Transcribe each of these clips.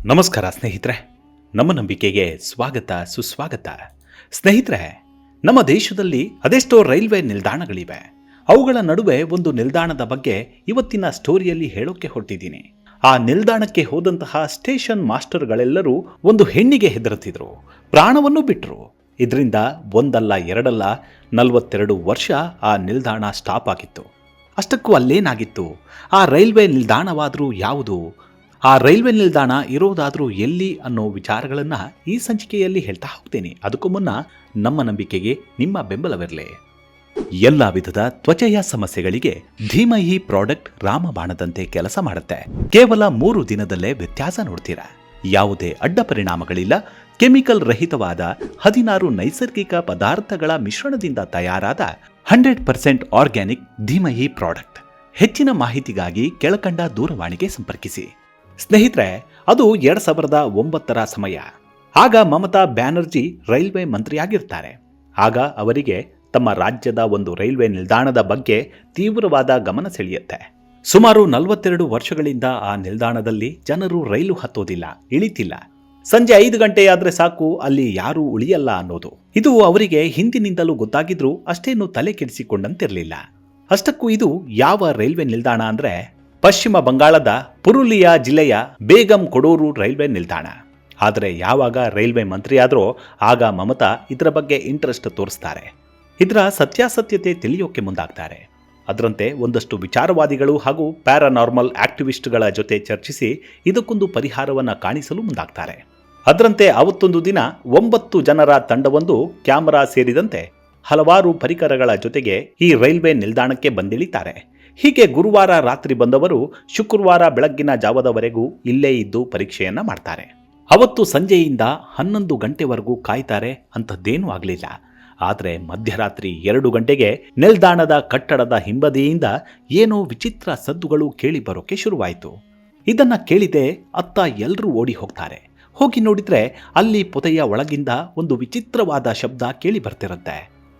ನಮಸ್ಕಾರ ಸ್ನೇಹಿತರೆ, ನಮ್ಮ ನಂಬಿಕೆಗೆ ಸ್ವಾಗತ ಸುಸ್ವಾಗತ. ಸ್ನೇಹಿತರೆ, ನಮ್ಮ ದೇಶದಲ್ಲಿ ಅದೆಷ್ಟೋ ರೈಲ್ವೆ ನಿಲ್ದಾಣಗಳಿವೆ. ಅವುಗಳ ನಡುವೆ ಒಂದು ನಿಲ್ದಾಣದ ಬಗ್ಗೆ ಇವತ್ತಿನ ಸ್ಟೋರಿಯಲ್ಲಿ ಹೇಳೋಕೆ ಹೊರಟಿದ್ದೀನಿ. ಆ ನಿಲ್ದಾಣಕ್ಕೆ ಹೋದಂತಹ ಸ್ಟೇಷನ್ ಮಾಸ್ಟರ್ಗಳೆಲ್ಲರೂ ಒಂದು ಹೆಣ್ಣಿಗೆ ಹೆದರುತ್ತಿದ್ರು, ಪ್ರಾಣವನ್ನು ಬಿಟ್ಟರು. ಇದರಿಂದ ಒಂದಲ್ಲ ಎರಡಲ್ಲ 42 ವರ್ಷ ಆ ನಿಲ್ದಾಣ ಸ್ಟಾಪ್ ಆಗಿತ್ತು. ಅಷ್ಟಕ್ಕೂ ಅಲ್ಲೇನಾಗಿತ್ತು? ಆ ರೈಲ್ವೆ ನಿಲ್ದಾಣವಾದರೂ ಯಾವುದು? ಆ ರೈಲ್ವೆ ನಿಲ್ದಾಣ ಇರೋದಾದರೂ ಎಲ್ಲಿ ಅನ್ನೋ ವಿಚಾರಗಳನ್ನು ಈ ಸಂಚಿಕೆಯಲ್ಲಿ ಹೇಳ್ತಾ ಹೋಗ್ತೀನಿ. ಅದಕ್ಕೂ ಮುನ್ನ ನಮ್ಮ ನಂಬಿಕೆಗೆ ನಿಮ್ಮ ಬೆಂಬಲವಿರಲಿ. ಎಲ್ಲ ವಿಧದ ತ್ವಚೆಯ ಸಮಸ್ಯೆಗಳಿಗೆ ಧೀಮಹಿ ಪ್ರಾಡಕ್ಟ್ ರಾಮಬಾಣದಂತೆ ಕೆಲಸ ಮಾಡುತ್ತೆ. ಕೇವಲ 3 ದಿನದಲ್ಲೇ ವ್ಯತ್ಯಾಸ ನೋಡ್ತೀರಾ. ಯಾವುದೇ ಅಡ್ಡ ಪರಿಣಾಮಗಳಿಲ್ಲ. ಕೆಮಿಕಲ್ ರಹಿತವಾದ 16 ನೈಸರ್ಗಿಕ ಪದಾರ್ಥಗಳ ಮಿಶ್ರಣದಿಂದ ತಯಾರಾದ 100% ಆರ್ಗ್ಯಾನಿಕ್ ಧೀಮಹಿ ಪ್ರಾಡಕ್ಟ್. ಹೆಚ್ಚಿನ ಮಾಹಿತಿಗಾಗಿ ಕೆಳಕಂಡ ದೂರವಾಣಿಗೆ ಸಂಪರ್ಕಿಸಿ. ಸ್ನೇಹಿತರೆ, ಅದು 2009ರ ಸಮಯ. ಆಗ ಮಮತಾ ಬ್ಯಾನರ್ಜಿ ರೈಲ್ವೆ ಮಂತ್ರಿಯಾಗಿರ್ತಾರೆ. ಆಗ ಅವರಿಗೆ ತಮ್ಮ ರಾಜ್ಯದ ಒಂದು ರೈಲ್ವೆ ನಿಲ್ದಾಣದ ಬಗ್ಗೆ ತೀವ್ರವಾದ ಗಮನ ಸೆಳೆಯುತ್ತೆ. ಸುಮಾರು 42 ವರ್ಷಗಳಿಂದ ಆ ನಿಲ್ದಾಣದಲ್ಲಿ ಜನರು ರೈಲು ಹತ್ತೋದಿಲ್ಲ, ಇಳಿತಿಲ್ಲ. ಸಂಜೆ 5 ಗಂಟೆಯಾದ್ರೆ ಸಾಕು, ಅಲ್ಲಿ ಯಾರೂ ಉಳಿಯಲ್ಲ ಅನ್ನೋದು. ಇದು ಅವರಿಗೆ ಹಿಂದಿನಿಂದಲೂ ಗೊತ್ತಾಗಿದ್ರೂ ಅಷ್ಟೇನು ತಲೆ ಕೆಡಿಸಿಕೊಂಡಂತಿರಲಿಲ್ಲ. ಅಷ್ಟಕ್ಕೂ ಇದು ಯಾವ ರೈಲ್ವೆ ನಿಲ್ದಾಣ ಅಂದ್ರೆ ಪಶ್ಚಿಮ ಬಂಗಾಳದ ಪುರುಲಿಯಾ ಜಿಲ್ಲೆಯ ಬೇಗಂ ಕೊಡೂರು ರೈಲ್ವೆ ನಿಲ್ದಾಣ. ಆದರೆ ಯಾವಾಗ ರೈಲ್ವೆ ಮಂತ್ರಿ ಆದ್ರೋ ಆಗ ಮಮತಾ ಇದರ ಬಗ್ಗೆ ಇಂಟ್ರೆಸ್ಟ್ ತೋರಿಸ್ತಾರೆ. ಇದರ ಸತ್ಯಾಸತ್ಯತೆ ತಿಳಿಯೋಕೆ ಮುಂದಾಗ್ತಾರೆ. ಅದರಂತೆ ಒಂದಷ್ಟು ವಿಚಾರವಾದಿಗಳು ಹಾಗೂ ಪ್ಯಾರಾನಾರ್ಮಲ್ ಆಕ್ಟಿವಿಸ್ಟ್ಗಳ ಜೊತೆ ಚರ್ಚಿಸಿ ಇದಕ್ಕೊಂದು ಪರಿಹಾರವನ್ನು ಕಾಣಿಸಲು ಮುಂದಾಗ್ತಾರೆ. ಅದರಂತೆ ಅವತ್ತೊಂದು ದಿನ 9 ಜನರ ತಂಡವೊಂದು ಕ್ಯಾಮರಾ ಸೇರಿದಂತೆ ಹಲವಾರು ಪರಿಕರಗಳ ಜೊತೆಗೆ ಈ ರೈಲ್ವೆ ನಿಲ್ದಾಣಕ್ಕೆ ಬಂದಿಳಿತಾರೆ. ಹೀಗೆ ಗುರುವಾರ ರಾತ್ರಿ ಬಂದವರು ಶುಕ್ರವಾರ ಬೆಳಗ್ಗಿನ ಜಾವದವರೆಗೂ ಇಲ್ಲೇ ಇದ್ದು ಪರೀಕ್ಷೆಯನ್ನ ಮಾಡ್ತಾರೆ. ಅವತ್ತು ಸಂಜೆಯಿಂದ 11 ಗಂಟೆವರೆಗೂ ಕಾಯ್ತಾರೆ. ಅಂಥದ್ದೇನೂ ಆಗಲಿಲ್ಲ. ಆದರೆ ಮಧ್ಯರಾತ್ರಿ 2 ಗಂಟೆಗೆ ನಿಲ್ದಾಣದ ಕಟ್ಟಡದ ಹಿಂಬದಿಯಿಂದ ಏನೋ ವಿಚಿತ್ರ ಸದ್ದುಗಳು ಕೇಳಿ ಬರೋಕೆ ಶುರುವಾಯಿತು. ಇದನ್ನ ಕೇಳಿದೆ ಅತ್ತ ಎಲ್ಲರೂ ಓಡಿ ಹೋಗ್ತಾರೆ. ಹೋಗಿ ನೋಡಿದ್ರೆ ಅಲ್ಲಿ ಪೊದೆಯ ಒಳಗಿಂದ ಒಂದು ವಿಚಿತ್ರವಾದ ಶಬ್ದ ಕೇಳಿ ಬರ್ತಿರುತ್ತೆ.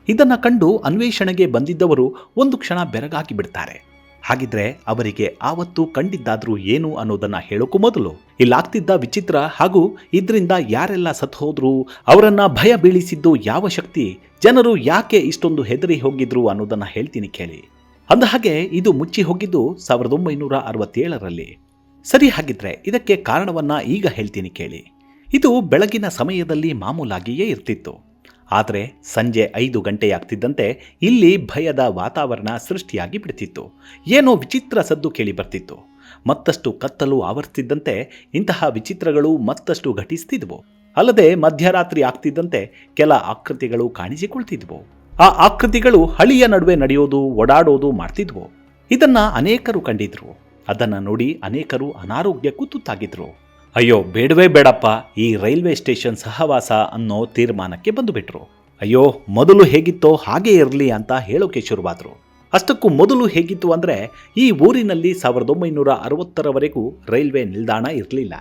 ಇದನ್ನ ಕಂಡು ಅನ್ವೇಷಣೆಗೆ ಬಂದಿದ್ದವರು ಒಂದು ಕ್ಷಣ ಬೆರಗಾಗಿ ಬಿಡ್ತಾರೆ. ಹಾಗಿದ್ರೆ ಅವರಿಗೆ ಆವತ್ತು ಕಂಡಿದ್ದಾದ್ರೂ ಏನು ಅನ್ನೋದನ್ನ ಹೇಳೋಕ್ಕೂ ಮೊದಲು ಇಲ್ಲಾಗ್ತಿದ್ದ ವಿಚಿತ್ರ ಹಾಗೂ ಇದರಿಂದ ಯಾರೆಲ್ಲ ಸತ್ತು ಹೋದ್ರು, ಅವರನ್ನ ಭಯ ಬೀಳಿಸಿದ್ದು ಯಾವ ಶಕ್ತಿ, ಜನರು ಯಾಕೆ ಇಷ್ಟೊಂದು ಹೆದರಿ ಹೋಗಿದ್ರು ಅನ್ನೋದನ್ನ ಹೇಳ್ತೀನಿ ಕೇಳಿ. ಅಂದಹಾಗೆ ಇದು ಮುಚ್ಚಿ ಹೋಗಿದ್ದು 1967ರಲ್ಲಿ. ಸರಿ, ಹಾಗಿದ್ರೆ ಇದಕ್ಕೆ ಕಾರಣವನ್ನ ಈಗ ಹೇಳ್ತೀನಿ ಕೇಳಿ. ಇದು ಬೆಳಗಿನ ಸಮಯದಲ್ಲಿ ಮಾಮೂಲಾಗಿಯೇ ಇರ್ತಿತ್ತು. ಆದರೆ ಸಂಜೆ 5 ಗಂಟೆಯಾಗ್ತಿದ್ದಂತೆ ಇಲ್ಲಿ ಭಯದ ವಾತಾವರಣ ಸೃಷ್ಟಿಯಾಗಿ ಬಿಡ್ತಿತ್ತು. ಏನೋ ವಿಚಿತ್ರ ಸದ್ದು ಕೇಳಿ ಬರ್ತಿತ್ತು. ಮತ್ತಷ್ಟು ಕತ್ತಲು ಆವರಿಸ್ತಿದ್ದಂತೆ ಇಂತಹ ವಿಚಿತ್ರಗಳು ಮತ್ತಷ್ಟು ಘಟಿಸ್ತಿದ್ವು. ಅಲ್ಲದೆ ಮಧ್ಯರಾತ್ರಿ ಆಗ್ತಿದ್ದಂತೆ ಕೆಲ ಆಕೃತಿಗಳು ಕಾಣಿಸಿಕೊಳ್ತಿದ್ವು. ಆ ಆಕೃತಿಗಳು ಹಳಿಯ ನಡುವೆ ನಡೆಯೋದು, ಓಡಾಡೋದು ಮಾಡ್ತಿದ್ವು. ಇದನ್ನ ಅನೇಕರು ಕಂಡಿದ್ರು. ಅದನ್ನ ನೋಡಿ ಅನೇಕರು ಅನಾರೋಗ್ಯಕ್ಕೂ ತುತ್ತಾಗಿದ್ರು. ಅಯ್ಯೋ, ಬೇಡವೇ ಬೇಡಪ್ಪ ಈ ರೈಲ್ವೆ ಸ್ಟೇಷನ್ ಸಹವಾಸ ಅನ್ನೋ ತೀರ್ಮಾನಕ್ಕೆ ಬಂದುಬಿಟ್ರು. ಅಯ್ಯೋ, ಮೊದಲು ಹೇಗಿತ್ತೋ ಹಾಗೇ ಇರಲಿ ಅಂತ ಹೇಳೋಕೆ ಶುರುವಾದ್ರು. ಅಷ್ಟಕ್ಕೂ ಮೊದಲು ಹೇಗಿತ್ತು ಅಂದ್ರೆ, ಈ ಊರಿನಲ್ಲಿ 1960ರವರೆಗೂ ರೈಲ್ವೆ ನಿಲ್ದಾಣ ಇರಲಿಲ್ಲ.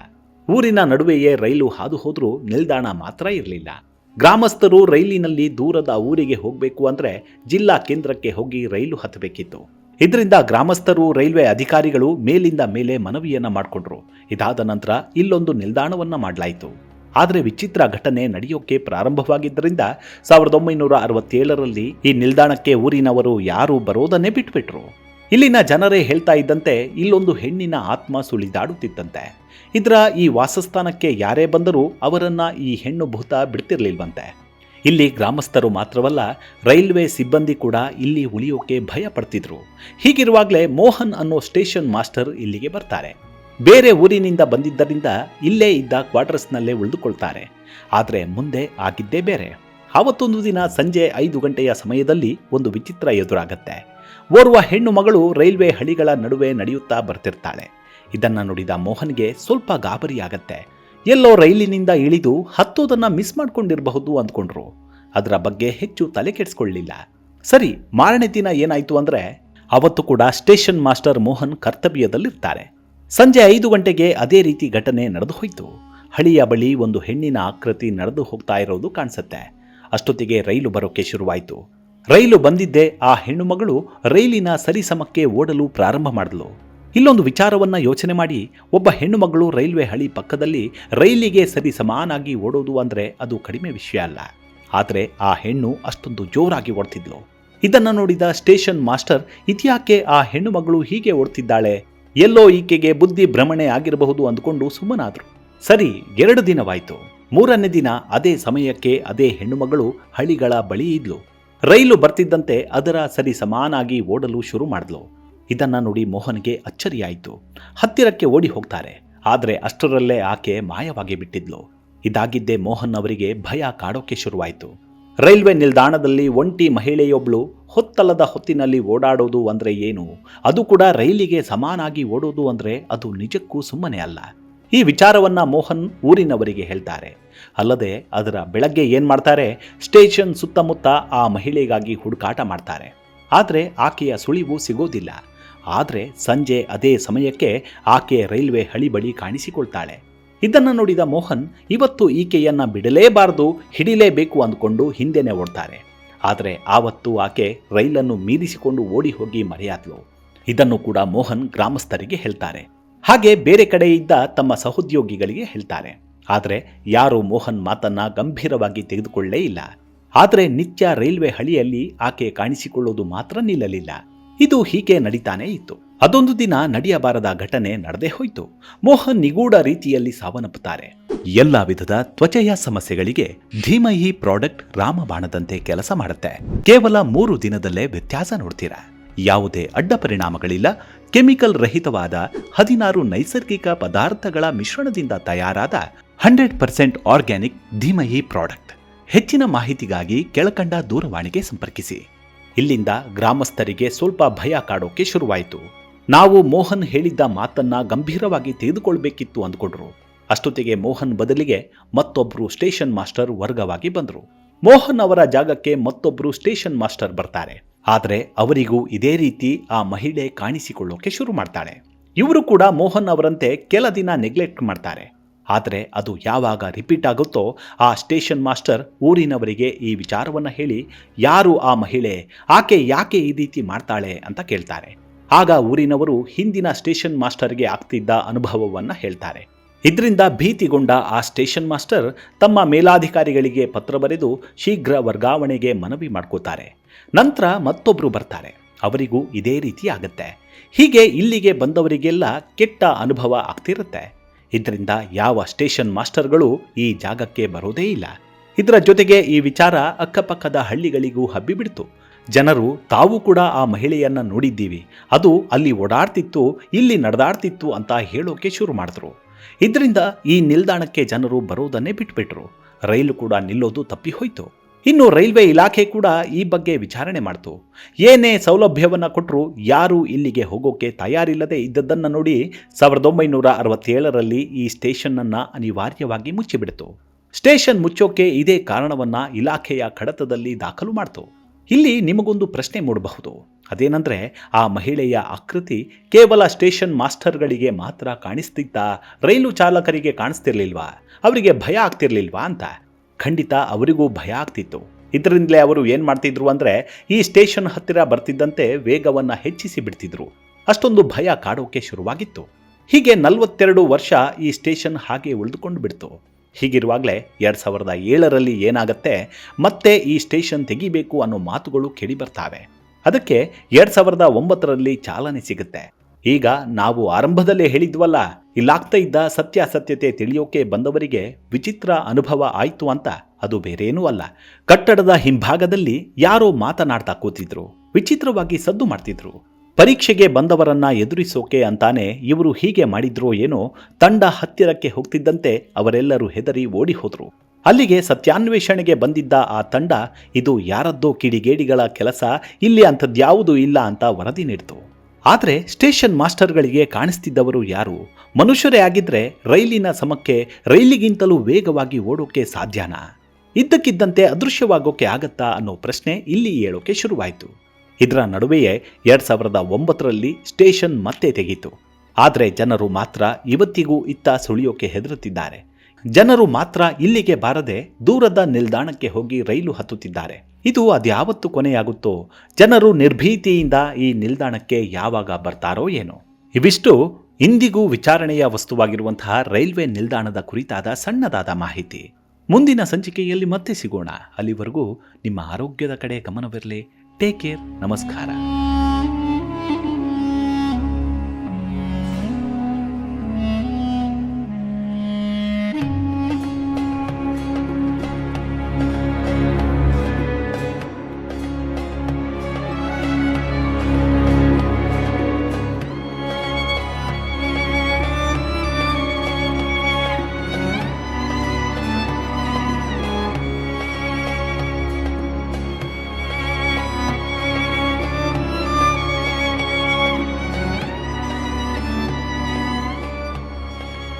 ಊರಿನ ನಡುವೆಯೇ ರೈಲು ಹಾದು ಹೋದ್ರೂ ನಿಲ್ದಾಣ ಮಾತ್ರ ಇರಲಿಲ್ಲ. ಗ್ರಾಮಸ್ಥರು ರೈಲಿನಲ್ಲಿ ದೂರದ ಊರಿಗೆ ಹೋಗಬೇಕು ಅಂದ್ರೆ ಜಿಲ್ಲಾ ಕೇಂದ್ರಕ್ಕೆ ಹೋಗಿ ರೈಲು ಹತ್ತಬೇಕಿತ್ತು. ಇದರಿಂದ ಗ್ರಾಮಸ್ಥರು ರೈಲ್ವೆ ಅಧಿಕಾರಿಗಳು ಮೇಲಿಂದ ಮೇಲೆ ಮನವಿಯನ್ನ ಮಾಡಿಕೊಂಡ್ರು. ಇದಾದ ನಂತರ ಇಲ್ಲೊಂದು ನಿಲ್ದಾಣವನ್ನ ಮಾಡಲಾಯಿತು. ಆದರೆ ವಿಚಿತ್ರ ಘಟನೆ ನಡೆಯೋಕೆ ಪ್ರಾರಂಭವಾಗಿದ್ದರಿಂದ 1967ರಲ್ಲಿ ಈ ನಿಲ್ದಾಣಕ್ಕೆ ಊರಿನವರು ಯಾರು ಬರೋದನ್ನೇ ಬಿಟ್ಬಿಟ್ರು. ಇಲ್ಲಿನ ಜನರೇ ಹೇಳ್ತಾ ಇದ್ದಂತೆ ಇಲ್ಲೊಂದು ಹೆಣ್ಣಿನ ಆತ್ಮ ಸುಳಿದಾಡುತ್ತಿದ್ದಂತೆ. ಇದರ ಈ ವಾಸಸ್ಥಾನಕ್ಕೆ ಯಾರೇ ಬಂದರೂ ಅವರನ್ನ ಈ ಹೆಣ್ಣು ಭೂತ ಬಿಡ್ತಿರ್ಲಿಲ್ವಂತೆ. ಇಲ್ಲಿ ಗ್ರಾಮಸ್ಥರು ಮಾತ್ರವಲ್ಲ, ರೈಲ್ವೆ ಸಿಬ್ಬಂದಿ ಕೂಡ ಇಲ್ಲಿ ಉಳಿಯೋಕೆ ಭಯ ಪಡ್ತಿದ್ರು. ಹೀಗಿರುವಾಗಲೇ ಮೋಹನ್ ಅನ್ನೋ ಸ್ಟೇಷನ್ ಮಾಸ್ಟರ್ ಇಲ್ಲಿಗೆ ಬರ್ತಾರೆ. ಬೇರೆ ಊರಿನಿಂದ ಬಂದಿದ್ದರಿಂದ ಇಲ್ಲೇ ಇದ್ದ ಕ್ವಾರ್ಟರ್ಸ್ನಲ್ಲೇ ಉಳಿದುಕೊಳ್ತಾರೆ. ಆದರೆ ಮುಂದೆ ಆಗಿದ್ದೇ ಬೇರೆ. ಆವತ್ತೊಂದು ದಿನ ಸಂಜೆ 5 ಗಂಟೆಯ ಸಮಯದಲ್ಲಿ ಒಂದು ವಿಚಿತ್ರ ಎದುರಾಗತ್ತೆ. ಓರ್ವ ಹೆಣ್ಣು ಮಗಳು ರೈಲ್ವೆ ಹಳಿಗಳ ನಡುವೆ ನಡೆಯುತ್ತಾ ಬರ್ತಿರ್ತಾಳೆ. ಇದನ್ನ ನೋಡಿದ ಮೋಹನ್ಗೆ ಸ್ವಲ್ಪ ಗಾಬರಿಯಾಗತ್ತೆ. ಎಲ್ಲೋ ರೈಲಿನಿಂದ ಇಳಿದು ಹತ್ತೋದನ್ನ ಮಿಸ್ ಮಾಡ್ಕೊಂಡಿರಬಹುದು ಅಂದ್ಕೊಂಡ್ರು. ಅದರ ಬಗ್ಗೆ ಹೆಚ್ಚು ತಲೆ ಕೆಡಿಸ್ಕೊಳ್ಳಿಲ್ಲ. ಸರಿ, ಮಾರನೇ ದಿನ ಏನಾಯ್ತು ಅಂದ್ರೆ, ಅವತ್ತು ಕೂಡ ಸ್ಟೇಷನ್ ಮಾಸ್ಟರ್ ಮೋಹನ್ ಕರ್ತವ್ಯದಲ್ಲಿರ್ತಾರೆ. ಸಂಜೆ 5 ಗಂಟೆಗೆ ಅದೇ ರೀತಿ ಘಟನೆ ನಡೆದು ಹೋಯಿತು. ಹಳಿಯ ಬಳಿ ಒಂದು ಹೆಣ್ಣಿನ ಆಕೃತಿ ನಡೆದು ಹೋಗ್ತಾ ಇರೋದು ಕಾಣಿಸುತ್ತೆ. ಅಷ್ಟೊತ್ತಿಗೆ ರೈಲು ಬರೋಕೆ ಶುರುವಾಯಿತು. ರೈಲು ಬಂದಿದ್ದೇ ಆ ಹೆಣ್ಣು ಮಗಳು ರೈಲಿನ ಸರಿಸಮಕ್ಕೆ ಓಡಲು ಪ್ರಾರಂಭ ಮಾಡಿದ್ಲು. ಇಲ್ಲೊಂದು ವಿಚಾರವನ್ನ ಯೋಚನೆ ಮಾಡಿ, ಒಬ್ಬ ಹೆಣ್ಣು ಮಗಳು ರೈಲ್ವೆ ಹಳಿ ಪಕ್ಕದಲ್ಲಿ ರೈಲಿಗೆ ಸರಿ ಸಮಾನಾಗಿ ಓಡೋದು ಅಂದ್ರೆ ಅದು ಕಡಿಮೆ ವಿಷಯ ಅಲ್ಲ. ಆದರೆ ಆ ಹೆಣ್ಣು ಅಷ್ಟೊಂದು ಜೋರಾಗಿ ಓಡ್ತಿದ್ಲು. ಇದನ್ನ ನೋಡಿದ ಸ್ಟೇಷನ್ ಮಾಸ್ಟರ್ ಇದ್ಯಾಕೆ ಆ ಹೆಣ್ಣು ಮಗಳು ಹೀಗೆ ಓಡ್ತಿದ್ದಾಳೆ, ಎಲ್ಲೋ ಈಕೆಗೆ ಬುದ್ಧಿ ಭ್ರಮಣೆ ಆಗಿರಬಹುದು ಅಂದ್ಕೊಂಡು ಸುಮ್ಮನಾದ್ರು. ಸರಿ, 2 ದಿನವಾಯ್ತು. 3ನೇ ದಿನ ಅದೇ ಸಮಯಕ್ಕೆ ಅದೇ ಹೆಣ್ಣು ಮಗಳು ಹಳಿಗಳ ಬಳಿ ಇದ್ಲು. ರೈಲು ಬರ್ತಿದ್ದಂತೆ ಅದರ ಸರಿ ಸಮಾನಾಗಿ ಓಡಲು ಶುರು ಮಾಡಿದ್ಲು. ಇದನ್ನ ನೋಡಿ ಮೋಹನ್ಗೆ ಅಚ್ಚರಿಯಾಯಿತು. ಹತ್ತಿರಕ್ಕೆ ಓಡಿ ಹೋಗ್ತಾರೆ. ಆದರೆ ಅಷ್ಟರಲ್ಲೇ ಆಕೆ ಮಾಯವಾಗಿ ಬಿಟ್ಟಿದ್ಲು. ಇದಾಗಿದ್ದೇ ಮೋಹನ್ ಅವರಿಗೆ ಭಯ ಕಾಡೋಕೆ ಶುರುವಾಯಿತು. ರೈಲ್ವೆ ನಿಲ್ದಾಣದಲ್ಲಿ ಒಂಟಿ ಮಹಿಳೆಯೊಬ್ಳು ಹೊತ್ತಲ್ಲದ ಹೊತ್ತಿನಲ್ಲಿ ಓಡಾಡೋದು ಅಂದ್ರೆ ಏನು, ಅದು ಕೂಡ ರೈಲಿಗೆ ಸಮಾನಾಗಿ ಓಡೋದು ಅಂದ್ರೆ ಅದು ನಿಜಕ್ಕೂ ಸುಮ್ಮನೆ ಅಲ್ಲ. ಈ ವಿಚಾರವನ್ನ ಮೋಹನ್ ಊರಿನವರಿಗೆ ಹೇಳ್ತಾರೆ. ಅಲ್ಲದೆ ಅದರ ಬೆಳಗ್ಗೆ ಏನ್ ಮಾಡ್ತಾರೆ, ಸ್ಟೇಷನ್ ಸುತ್ತಮುತ್ತ ಆ ಮಹಿಳೆಗಾಗಿ ಹುಡುಕಾಟ ಮಾಡ್ತಾರೆ. ಆದರೆ ಆಕೆಯ ಸುಳಿವು ಸಿಗೋದಿಲ್ಲ. ಆದರೆ ಸಂಜೆ ಅದೇ ಸಮಯಕ್ಕೆ ಆಕೆ ರೈಲ್ವೆ ಹಳಿ ಬಳಿ ಕಾಣಿಸಿಕೊಳ್ತಾಳೆ. ಇದನ್ನು ನೋಡಿದ ಮೋಹನ್ ಇವತ್ತು ಈಕೆಯನ್ನ ಬಿಡಲೇಬಾರದು, ಹಿಡಿಲೇಬೇಕು ಅಂದ್ಕೊಂಡು ಹಿಂದೆನೆ ಓಡ್ತಾರೆ. ಆದರೆ ಆವತ್ತು ಆಕೆ ರೈಲನ್ನು ಮೀರಿಸಿಕೊಂಡು ಓಡಿ ಹೋಗಿ ಮರೆಯಾದ್ಲು. ಇದನ್ನು ಕೂಡ ಮೋಹನ್ ಗ್ರಾಮಸ್ಥರಿಗೆ ಹೇಳ್ತಾರೆ. ಹಾಗೆ ಬೇರೆ ಕಡೆ ಇದ್ದ ತಮ್ಮ ಸಹೋದ್ಯೋಗಿಗಳಿಗೆ ಹೇಳ್ತಾರೆ. ಆದರೆ ಯಾರೂ ಮೋಹನ್ ಮಾತನ್ನ ಗಂಭೀರವಾಗಿ ತೆಗೆದುಕೊಳ್ಳೇ ಇಲ್ಲ. ಆದರೆ ನಿತ್ಯ ರೈಲ್ವೆ ಹಳಿಯಲ್ಲಿ ಆಕೆ ಕಾಣಿಸಿಕೊಳ್ಳೋದು ಮಾತ್ರ ನಿಲ್ಲಲಿಲ್ಲ. ಇದು ಹೀಗೆ ನಡೀತಾನೆ ಇತ್ತು. ಅದೊಂದು ದಿನ ನಡೆಯಬಾರದ ಘಟನೆ ನಡೆದೇ ಹೋಯಿತು. ಮೋಹನ್ ನಿಗೂಢ ರೀತಿಯಲ್ಲಿ ಸಾವನ್ನಪ್ಪುತ್ತಾರೆ. ಎಲ್ಲ ವಿಧದ ತ್ವಚೆಯ ಸಮಸ್ಯೆಗಳಿಗೆ ಧೀಮಹಿ ಪ್ರಾಡಕ್ಟ್ ರಾಮಬಾಣದಂತೆ ಕೆಲಸ ಮಾಡುತ್ತೆ. ಕೇವಲ 3 ದಿನದಲ್ಲೇ ವ್ಯತ್ಯಾಸ ನೋಡ್ತೀರಾ. ಯಾವುದೇ ಅಡ್ಡ ಪರಿಣಾಮಗಳಿಲ್ಲ. ಕೆಮಿಕಲ್ ರಹಿತವಾದ 16 ನೈಸರ್ಗಿಕ ಪದಾರ್ಥಗಳ ಮಿಶ್ರಣದಿಂದ ತಯಾರಾದ 100% ಆರ್ಗ್ಯಾನಿಕ್ ಧೀಮಹಿ ಪ್ರಾಡಕ್ಟ್. ಹೆಚ್ಚಿನ ಮಾಹಿತಿಗಾಗಿ ಕೆಳಕಂಡ ದೂರವಾಣಿಗೆ ಸಂಪರ್ಕಿಸಿ. ಇಲ್ಲಿಂದ ಗ್ರಾಮಸ್ಥರಿಗೆ ಸ್ವಲ್ಪ ಭಯ ಕಾಡೋಕೆ ಶುರುವಾಯಿತು. ನಾವು ಮೋಹನ್ ಹೇಳಿದ್ದ ಮಾತನ್ನ ಗಂಭೀರವಾಗಿ ತೆಗೆದುಕೊಳ್ಬೇಕಿತ್ತು ಅಂದ್ಕೊಂಡ್ರು. ಅಷ್ಟೊತ್ತಿಗೆ ಮೋಹನ್ ಬದಲಿಗೆ ಮತ್ತೊಬ್ರು ಸ್ಟೇಷನ್ ಮಾಸ್ಟರ್ ವರ್ಗವಾಗಿ ಬಂದರು. ಮೋಹನ್ ಅವರ ಜಾಗಕ್ಕೆ ಮತ್ತೊಬ್ರು ಸ್ಟೇಷನ್ ಮಾಸ್ಟರ್ ಬರ್ತಾರೆ. ಆದರೆ ಅವರಿಗೂ ಇದೇ ರೀತಿ ಆ ಮಹಿಳೆ ಕಾಣಿಸಿಕೊಳ್ಳೋಕೆ ಶುರು ಮಾಡ್ತಾಳೆ. ಇವರು ಕೂಡ ಮೋಹನ್ ಅವರಂತೆ ಕೆಲ ದಿನ ನೆಗ್ಲೆಕ್ಟ್ ಮಾಡ್ತಾರೆ. ಆದರೆ ಅದು ಯಾವಾಗ ರಿಪೀಟ್ ಆಗುತ್ತೋ ಆ ಸ್ಟೇಷನ್ ಮಾಸ್ಟರ್ ಊರಿನವರಿಗೆ ಈ ವಿಚಾರವನ್ನು ಹೇಳಿ, ಯಾರು ಆ ಮಹಿಳೆ, ಆಕೆ ಯಾಕೆ ಈ ರೀತಿ ಮಾಡ್ತಾಳೆ ಅಂತ ಕೇಳ್ತಾರೆ. ಆಗ ಊರಿನವರು ಹಿಂದಿನ ಸ್ಟೇಷನ್ ಮಾಸ್ಟರ್ಗೆ ಆಗ್ತಿದ್ದ ಅನುಭವವನ್ನು ಹೇಳ್ತಾರೆ. ಇದರಿಂದ ಭೀತಿಗೊಂಡ ಆ ಸ್ಟೇಷನ್ ಮಾಸ್ಟರ್ ತಮ್ಮ ಮೇಲಾಧಿಕಾರಿಗಳಿಗೆ ಪತ್ರ ಬರೆದು ಶೀಘ್ರ ವರ್ಗಾವಣೆಗೆ ಮನವಿ ಮಾಡ್ಕೋತಾರೆ. ನಂತರ ಮತ್ತೊಬ್ಬರು ಬರ್ತಾರೆ. ಅವರಿಗೂ ಇದೇ ರೀತಿ ಆಗುತ್ತೆ. ಹೀಗೆ ಇಲ್ಲಿಗೆ ಬಂದವರಿಗೆಲ್ಲ ಕೆಟ್ಟ ಅನುಭವ ಆಗ್ತಿರುತ್ತೆ. ಇದರಿಂದ ಯಾವ ಸ್ಟೇಷನ್ ಮಾಸ್ಟರ್ಗಳು ಈ ಜಾಗಕ್ಕೆ ಬರೋದೇ ಇಲ್ಲ. ಇದರ ಜೊತೆಗೆ ಈ ವಿಚಾರ ಅಕ್ಕಪಕ್ಕದ ಹಳ್ಳಿಗಳಿಗೂ ಹಬ್ಬಿಬಿಡ್ತು. ಜನರು ತಾವು ಕೂಡ ಆ ಮಹಿಳೆಯನ್ನ ನೋಡಿದ್ದೀವಿ, ಅದು ಅಲ್ಲಿ ಓಡಾಡ್ತಿತ್ತು, ಇಲ್ಲಿ ನಡೆದಾಡ್ತಿತ್ತು ಅಂತ ಹೇಳೋಕೆ ಶುರು ಮಾಡಿದ್ರು. ಇದರಿಂದ ಈ ನಿಲ್ದಾಣಕ್ಕೆ ಜನರು ಬರೋದನ್ನೇ ಬಿಟ್ಬಿಟ್ರು. ರೈಲು ಕೂಡ ನಿಲ್ಲೋದು ತಪ್ಪಿ ಹೋಯಿತು. ಇನ್ನು ರೈಲ್ವೆ ಇಲಾಖೆ ಕೂಡ ಈ ಬಗ್ಗೆ ವಿಚಾರಣೆ ಮಾಡ್ತು. ಏನೇ ಸೌಲಭ್ಯವನ್ನು ಕೊಟ್ಟರು ಯಾರೂ ಇಲ್ಲಿಗೆ ಹೋಗೋಕೆ ತಯಾರಿಲ್ಲದೆ ಇದ್ದದ್ದನ್ನು ನೋಡಿ 1967ರಲ್ಲಿ ಈ ಸ್ಟೇಷನ್ನನ್ನು ಅನಿವಾರ್ಯವಾಗಿ ಮುಚ್ಚಿಬಿಡ್ತು. ಸ್ಟೇಷನ್ ಮುಚ್ಚೋಕೆ ಇದೇ ಕಾರಣವನ್ನ ಇಲಾಖೆಯ ಕಡತದಲ್ಲಿ ದಾಖಲು ಮಾಡ್ತು. ಇಲ್ಲಿ ನಿಮಗೊಂದು ಪ್ರಶ್ನೆ ಮೂಡಬಹುದು. ಅದೇನೆಂದರೆ, ಆ ಮಹಿಳೆಯ ಆಕೃತಿ ಕೇವಲ ಸ್ಟೇಷನ್ ಮಾಸ್ಟರ್ಗಳಿಗೆ ಮಾತ್ರ ಕಾಣಿಸ್ತಿತ್ತಾ, ರೈಲು ಚಾಲಕರಿಗೆ ಕಾಣಿಸ್ತಿರ್ಲಿಲ್ವಾ, ಅವರಿಗೆ ಭಯ ಆಗ್ತಿರ್ಲಿಲ್ವಾ ಅಂತ? ಖಂಡಿತ ಅವರಿಗೂ ಭಯ ಆಗ್ತಿತ್ತು. ಇದರಿಂದಲೇ ಅವರು ಏನು ಮಾಡ್ತಿದ್ರು ಅಂದರೆ, ಈ ಸ್ಟೇಷನ್ ಹತ್ತಿರ ಬರ್ತಿದ್ದಂತೆ ವೇಗವನ್ನು ಹೆಚ್ಚಿಸಿ ಬಿಡ್ತಿದ್ರು. ಅಷ್ಟೊಂದು ಭಯ ಕಾಡೋಕೆ ಶುರುವಾಗಿತ್ತು. ಹೀಗೆ 42 ವರ್ಷ ಈ ಸ್ಟೇಷನ್ ಹಾಗೆ ಉಳಿದುಕೊಂಡು ಬಿಡ್ತು. ಹೀಗಿರುವಾಗಲೇ 2007ರಲ್ಲಿ ಏನಾಗುತ್ತೆ, ಮತ್ತೆ ಈ ಸ್ಟೇಷನ್ ತೆಗಿಬೇಕು ಅನ್ನೋ ಮಾತುಗಳು ಕೇಳಿ ಬರ್ತಾವೆ. ಅದಕ್ಕೆ 2009ರಲ್ಲಿ ಚಾಲನೆ ಸಿಗುತ್ತೆ. ಈಗ ನಾವು ಆರಂಭದಲ್ಲೇ ಹೇಳಿದ್ವಲ್ಲ, ಇಲ್ಲಾಗ್ತಾ ಇದ್ದ ಸತ್ಯಾಸತ್ಯತೆ ತಿಳಿಯೋಕೆ ಬಂದವರಿಗೆ ವಿಚಿತ್ರ ಅನುಭವ ಆಯಿತು ಅಂತ. ಅದು ಬೇರೇನೂ ಅಲ್ಲ. ಕಟ್ಟಡದ ಹಿಂಭಾಗದಲ್ಲಿ ಯಾರೋ ಮಾತನಾಡ್ತಾ ಕೂತಿದ್ರು, ವಿಚಿತ್ರವಾಗಿ ಸದ್ದು ಮಾಡ್ತಿದ್ರು. ಪರೀಕ್ಷೆಗೆ ಬಂದವರನ್ನ ಎದುರಿಸೋಕೆ ಅಂತಾನೆ ಇವರು ಹೀಗೆ ಮಾಡಿದ್ರೋ ಏನೋ. ತಂಡ ಹತ್ತಿರಕ್ಕೆ ಹೋಗ್ತಿದ್ದಂತೆ ಅವರೆಲ್ಲರೂ ಹೆದರಿ ಓಡಿ ಹೋದ್ರು. ಅಲ್ಲಿಗೆ ಸತ್ಯಾನ್ವೇಷಣೆಗೆ ಬಂದಿದ್ದ ಆ ತಂಡ, ಇದು ಯಾರದ್ದೋ ಕಿಡಿಗೇಡಿಗಳ ಕೆಲಸ, ಇಲ್ಲಿ ಅಂಥದ್ಯಾವುದೂ ಇಲ್ಲ ಅಂತ ವರದಿ ನೀಡಿತು. ಆದರೆ ಸ್ಟೇಷನ್ ಮಾಸ್ಟರ್ಗಳಿಗೆ ಕಾಣಿಸ್ತಿದ್ದವರು ಯಾರು? ಮನುಷ್ಯರೇ ಆಗಿದ್ರೆ ರೈಲಿನ ಸಮಕ್ಕೆ ರೈಲಿಗಿಂತಲೂ ವೇಗವಾಗಿ ಓಡೋಕೆ ಸಾಧ್ಯನಾ? ಇದ್ದಕ್ಕಿದ್ದಂತೆ ಅದೃಶ್ಯವಾಗೋಕೆ ಆಗತ್ತಾ ಅನ್ನೋ ಪ್ರಶ್ನೆ ಇಲ್ಲಿ ಏಳೋಕೆ ಶುರುವಾಯಿತು. ಇದರ ನಡುವೆಯೇ 2009ರಲ್ಲಿ ಸ್ಟೇಷನ್ ಮತ್ತೆ ತೆಗೀತು. ಆದರೆ ಜನರು ಮಾತ್ರ ಇವತ್ತಿಗೂ ಇತ್ತ ಸುಳಿಯೋಕೆ ಹೆದರುತ್ತಿದ್ದಾರೆ. ಜನರು ಮಾತ್ರ ಇಲ್ಲಿಗೆ ಬಾರದೆ ದೂರದ ನಿಲ್ದಾಣಕ್ಕೆ ಹೋಗಿ ರೈಲು ಹತ್ತುತ್ತಿದ್ದಾರೆ. ಇದು ಅದ್ಯಾವತ್ತು ಕೊನೆಯಾಗುತ್ತೋ? ಜನರು ನಿರ್ಭೀತಿಯಿಂದ ಈ ನಿಲ್ದಾಣಕ್ಕೆ ಯಾವಾಗ ಬರ್ತಾರೋ ಏನೋ. ಇವಿಷ್ಟು ಇಂದಿಗೂ ವಿಚಾರಣೆಯ ವಸ್ತುವಾಗಿರುವಂತಹ ರೈಲ್ವೆ ನಿಲ್ದಾಣದ ಕುರಿತಾದ ಸಣ್ಣದಾದ ಮಾಹಿತಿ. ಮುಂದಿನ ಸಂಚಿಕೆಯಲ್ಲಿ ಮತ್ತೆ ಸಿಗೋಣ. ಅಲ್ಲಿವರೆಗೂ ನಿಮ್ಮ ಆರೋಗ್ಯದ ಕಡೆ ಗಮನವಿರಲಿ. Take care. ನಮಸ್ಕಾರ.